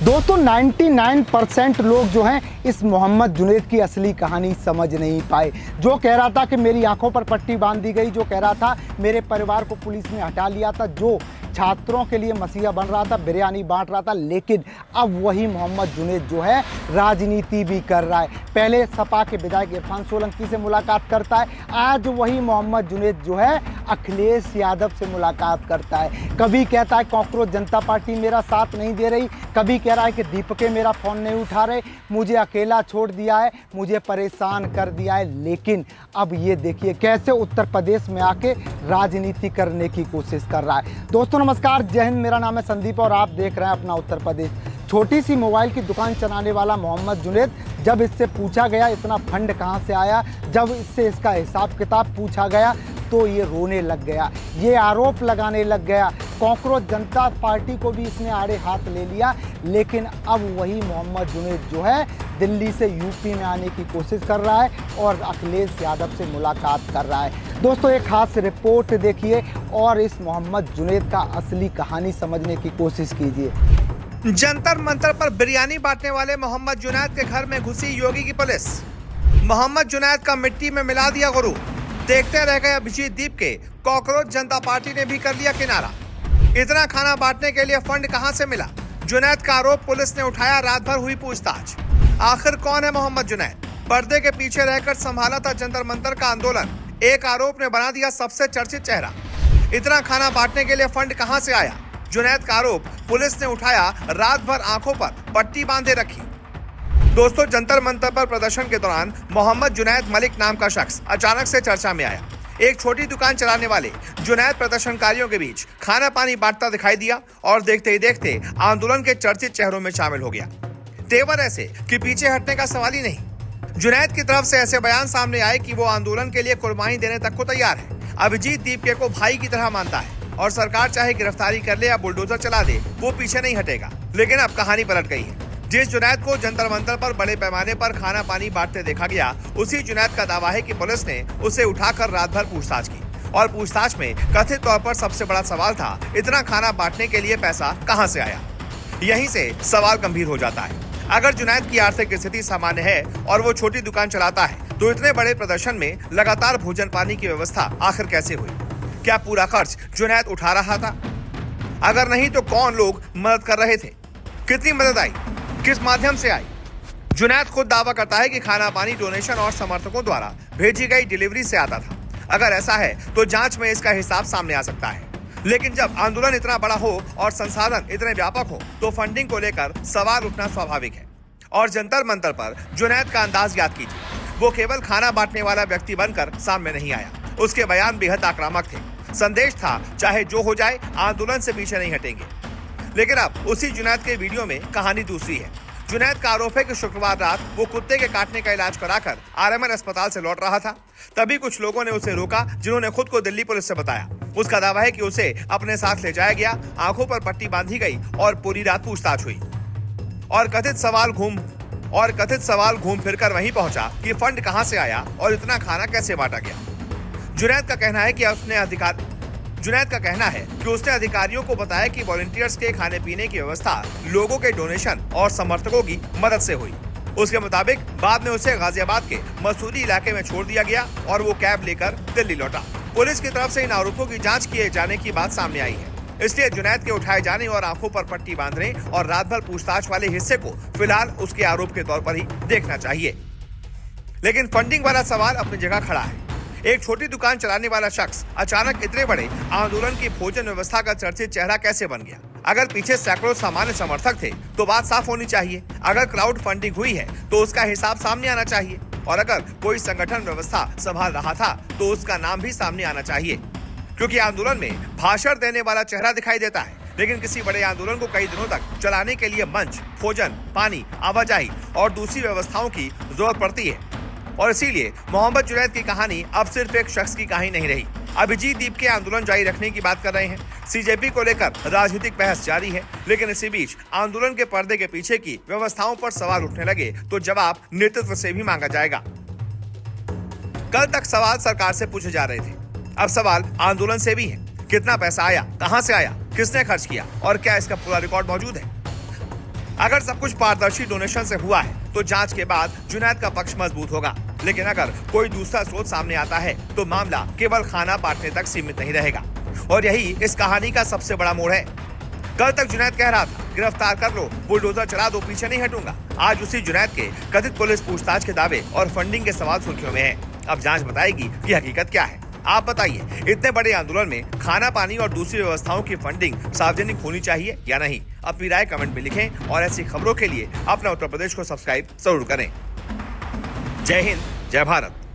दोस्तों 99% लोग जो हैं इस मोहम्मद जुनैद की असली कहानी समझ नहीं पाए। जो कह रहा था कि मेरी आंखों पर पट्टी बांध दी गई, जो कह रहा था मेरे परिवार को पुलिस ने हटा लिया था, जो छात्रों के लिए मसीहा बन रहा था, बिरयानी बांट रहा था, लेकिन अब वही मोहम्मद जुनैद जो है राजनीति भी कर रहा है। पहले सपा के विधायक इरफान सोलंकी से मुलाकात करता है, आज वही मोहम्मद जुनैद जो है अखिलेश यादव से मुलाकात करता है। कभी कहता है कॉकरोच जनता पार्टी मेरा साथ नहीं दे रही, कभी कह रहा है कि दीपके मेरा फ़ोन नहीं उठा रहे, मुझे अकेला छोड़ दिया है, मुझे परेशान कर दिया है। लेकिन अब ये देखिए कैसे उत्तर प्रदेश में आके राजनीति करने की कोशिश कर रहा है। दोस्तों नमस्कार, जय हिंद, मेरा नाम है संदीप और आप देख रहे हैं अपना उत्तर प्रदेश। छोटी सी मोबाइल की दुकान चलाने वाला मोहम्मद जुनैद, जब इससे पूछा गया इतना फंड कहाँ से आया, जब इससे इसका हिसाब किताब पूछा गया तो ये रोने लग गया, ये आरोप लगाने लग गया। कॉकरोच जनता पार्टी को भी इसने आड़े हाथ ले लिया। लेकिन अब वही मोहम्मद जुनैद जो है दिल्ली से यूपी में आने की कोशिश कर रहा है और अखिलेश यादव से मुलाकात कर रहा है। दोस्तों एक खास रिपोर्ट देखिए और इस मोहम्मद जुनैद का असली कहानी समझने की कोशिश कीजिए। जंतर मंतर पर बिरयानी बांटने वाले मोहम्मद जुनैद के घर में घुसी योगी की पुलिस। मोहम्मद जुनैद का मिट्टी में मिला दिया गुरु। देखते रह गए अभिजीत दीप के, कॉकरोच जनता पार्टी ने भी कर लिया किनारा। इतना खाना बांटने के लिए फंड कहां से मिला? जुनैद का आरोप पुलिस ने उठाया, रात भर हुई पूछताछ। आखिर कौन है मोहम्मद जुनैद? पर्दे के पीछे रहकर संभाला था जंतर मंतर का आंदोलन। एक आरोप ने बना दिया सबसे चर्चित चेहरा। इतना खाना बांटने के लिए फंड कहां से आया? जुनैद का आरोप पुलिस ने उठाया, रात भर आंखों पर पट्टी बांधे रखी। दोस्तों जंतर मंतर पर प्रदर्शन के दौरान मोहम्मद जुनैद मलिक नाम का शख्स अचानक से चर्चा में आया। एक छोटी दुकान चलाने वाले जुनैद प्रदर्शनकारियों के बीच खाना पानी बांटता दिखाई दिया और देखते ही देखते आंदोलन के चर्चित चेहरों में शामिल हो गया। तेवर ऐसे कि पीछे हटने का सवाल ही नहीं। जुनैद की तरफ से ऐसे बयान सामने आए कि वो आंदोलन के लिए कुर्बानी देने तक को तैयार है। अभिजीत दीपके को भाई की तरह मानता है और सरकार चाहे गिरफ्तारी कर ले या बुलडोजर चला दे, वो पीछे नहीं हटेगा। लेकिन अब कहानी पलट गई है। जिस जुनैद को जंतर मंतर पर बड़े पैमाने पर खाना पानी बांटते देखा गया, उसी जुनैद का दावा है कि पुलिस ने उसे उठाकर रात भर पूछताछ की और पूछताछ में कथित तौर पर सबसे बड़ा सवाल था, इतना खाना बांटने के लिए पैसा कहां से आया। यहीं से सवाल गंभीर हो जाता है। अगर जुनैद की आर्थिक स्थिति सामान्य है और वो छोटी दुकान चलाता है, तो इतने बड़े प्रदर्शन में लगातार भोजन पानी की व्यवस्था आखिर कैसे हुई? क्या पूरा खर्च जुनैद उठा रहा था? अगर नहीं तो कौन लोग मदद कर रहे थे? कितनी मदद आई, किस माध्यम से आई? जुनैद खुद दावा करता है कि खाना पानी डोनेशन और समर्थकों द्वारा भेजी गई डिलीवरी से आता था। अगर ऐसा है तो जांच में इसका हिसाब सामने आ सकता है। लेकिन जब आंदोलन इतना बड़ा हो और संसाधन इतने व्यापक हो, तो फंडिंग को लेकर सवाल उठना स्वाभाविक है। और जंतर मंतर पर जुनैद का अंदाज याद कीजिए। वो केवल खाना बांटने वाला व्यक्ति बनकर सामने नहीं आया, उसके बयान बेहद आक्रामक थे। संदेश था, चाहे जो हो जाए आंदोलन से पीछे नहीं हटेंगे। लेकिन अब उसी जुनैद के वीडियो में कहानी दूसरी है। जुनैद का आरोप है कि शुक्रवार रात वो कुत्ते के काटने का इलाज कराकर आरएमएल अस्पताल से लौट रहा था। तभी कुछ लोगों ने उसे रोका, जिन्होंने खुद को दिल्ली पुलिस से बताया। उसका दावा है कि उसे अपने साथ ले जाया गया, आंखों पर पट्टी बांधी गई और पूरी रात पूछताछ हुई। और कथित सवाल घूम फिर कर वहीं पहुंचा कि फंड कहां से आया और इतना खाना कैसे बांटा गया। जुनैद का कहना है कि उसने अधिकारियों को बताया कि वॉलंटियर्स के खाने पीने की व्यवस्था लोगों के डोनेशन और समर्थकों की मदद से हुई। उसके मुताबिक बाद में उसे गाजियाबाद के मसूरी इलाके में छोड़ दिया गया और वो कैब लेकर दिल्ली लौटा। पुलिस की तरफ से इन आरोपों की जांच किए जाने की बात सामने आई है। इसलिए जुनैद के उठाए जाने और आंखों पर पट्टी बांधने और रात भर पूछताछ वाले हिस्से को फिलहाल उसके आरोप के तौर पर ही देखना चाहिए। लेकिन फंडिंग वाला सवाल अपनी जगह खड़ा है। एक छोटी दुकान चलाने वाला शख्स अचानक इतने बड़े आंदोलन की भोजन व्यवस्था का चर्चित चेहरा कैसे बन गया? अगर पीछे सैकड़ों सामान्य समर्थक थे तो बात साफ होनी चाहिए। अगर क्राउड फंडिंग हुई है तो उसका हिसाब सामने आना चाहिए। और अगर कोई संगठन व्यवस्था संभाल रहा था तो उसका नाम भी सामने आना चाहिए। क्योंकि आंदोलन में भाषण देने वाला चेहरा दिखाई देता है, लेकिन किसी बड़े आंदोलन को कई दिनों तक चलाने के लिए मंच, भोजन, पानी, आवाजाही और दूसरी व्यवस्थाओं की जरूरत पड़ती है। और इसीलिए मोहम्मद जुनैद की कहानी अब सिर्फ एक शख्स की कहानी नहीं रही। अभिजीत दीप के आंदोलन जारी रखने की बात कर रहे हैं। सीजेपी को लेकर राजनीतिक बहस जारी है। लेकिन इसी बीच आंदोलन के पर्दे के पीछे की व्यवस्थाओं पर सवाल उठने लगे तो जवाब नेतृत्व से भी मांगा जाएगा। कल तक सवाल सरकार से पूछे जा रहे थे, अब सवाल आंदोलन से भी है। कितना पैसा आया, कहां से आया, किसने खर्च किया और क्या इसका पूरा रिकॉर्ड मौजूद है? अगर सब कुछ पारदर्शी डोनेशन से हुआ है तो जांच के बाद जुनैद का पक्ष मजबूत होगा, लेकिन अगर कोई दूसरा स्रोत सामने आता है तो मामला केवल खाना बांटने तक सीमित नहीं रहेगा। और यही इस कहानी का सबसे बड़ा मोड़ है। कल तक जुनैद कह रहा था गिरफ्तार कर लो, बुलडोजर चला दो, पीछे नहीं हटूंगा। आज उसी जुनैद के कथित पुलिस पूछताछ के दावे और फंडिंग के सवाल सुर्खियों में है। अब जांच बताएगी कि हकीकत क्या है। आप बताइए, इतने बड़े आंदोलन में खाना पानी और दूसरी व्यवस्थाओं की फंडिंग सार्वजनिक होनी चाहिए या नहीं? अपनी राय कमेंट में लिखें और ऐसी खबरों के लिए अपना उत्तर प्रदेश को सब्सक्राइब जरूर करें। जय हिंद, जय भारत।